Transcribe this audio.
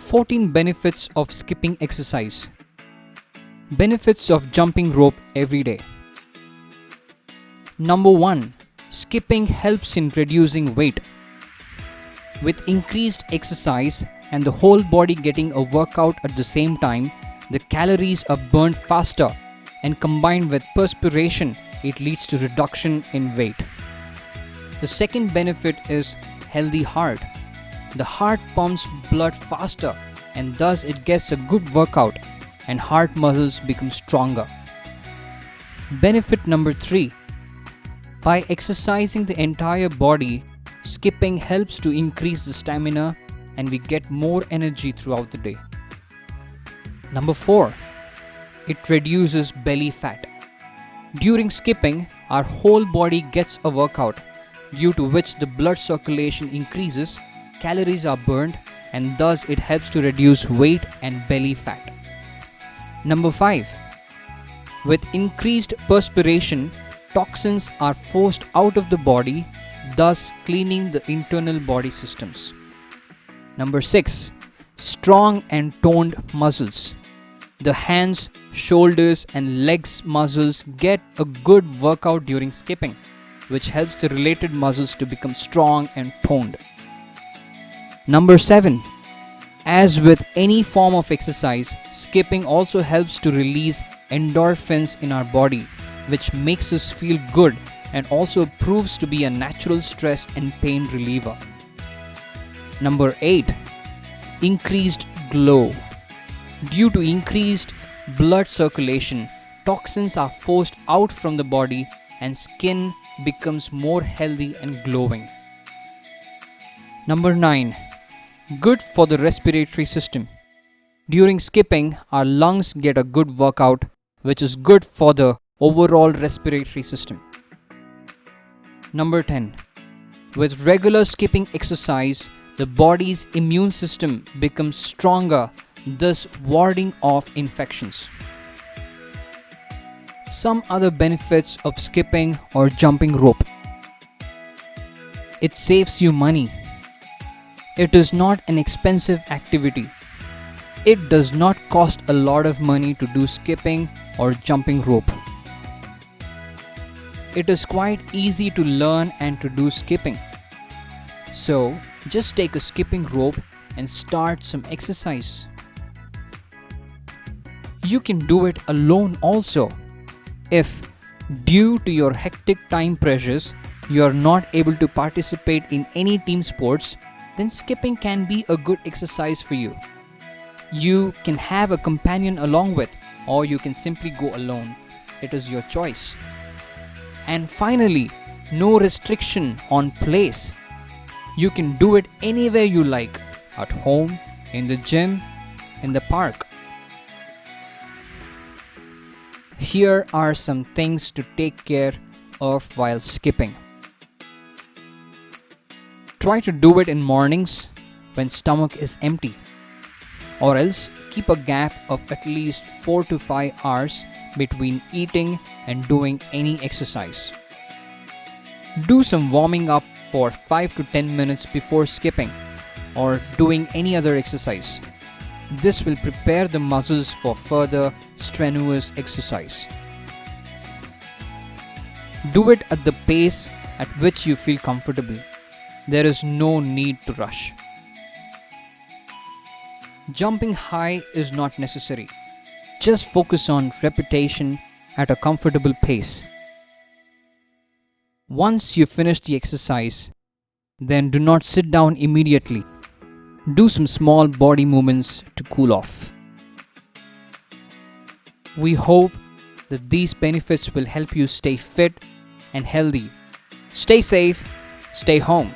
14 benefits of skipping exercise. Benefits of jumping rope every day. Number 1. Skipping helps in reducing weight. With increased exercise and the whole body getting a workout at the same time, the calories are burned faster, and combined with perspiration, it leads to reduction in weight. The second benefit is healthy heart. The heart pumps blood faster, and thus it gets a good workout and heart muscles become stronger. Benefit number 3. By exercising the entire body, skipping helps to increase the stamina and we get more energy throughout the day. Number 4. It reduces belly fat. During skipping, our whole body gets a workout, due to which the blood circulation increases, calories are burned, and thus it helps to reduce weight and belly fat. Number 5. With increased perspiration, toxins are forced out of the body, thus cleaning the internal body systems. Number 6. Strong and toned muscles. The hands, shoulders and legs muscles get a good workout during skipping, which helps the related muscles to become strong and toned. Number 7. As with any form of exercise, skipping also helps to release endorphins in our body, which makes us feel good and also proves to be a natural stress and pain reliever. Number 8. Increased glow. Due to increased blood circulation, toxins are forced out from the body and skin becomes more healthy and glowing. Number 9. Good for the respiratory system. During skipping, our lungs get a good workout, which is good for the overall respiratory system. Number 10. With regular skipping exercise, the body's immune system becomes stronger, thus warding off infections. Some other benefits of skipping or jumping rope. It saves you money. It is not an expensive activity. It does not cost a lot of money to do skipping or jumping rope. It is quite easy to learn and to do skipping. So, just take a skipping rope and start some exercise. You can do it alone also. If, due to your hectic time pressures, you are not able to participate in any team sports, then skipping can be a good exercise for you. You can have a companion along with, or you can simply go alone. It is your choice. And finally, no restriction on place. You can do it anywhere you like, at home, in the gym, in the park. Here are some things to take care of while skipping. Try to do it in mornings when stomach is empty, or else keep a gap of at least 4 to 5 hours between eating and doing any exercise. Do some warming up for 5 to 10 minutes before skipping or doing any other exercise. This will prepare the muscles for further strenuous exercise. Do it at the pace at which you feel comfortable. There is no need to rush. Jumping high is not necessary. Just focus on repetition at a comfortable pace. Once you finish the exercise, then do not sit down immediately. Do some small body movements to cool off. We hope that these benefits will help you stay fit and healthy. Stay safe, stay home.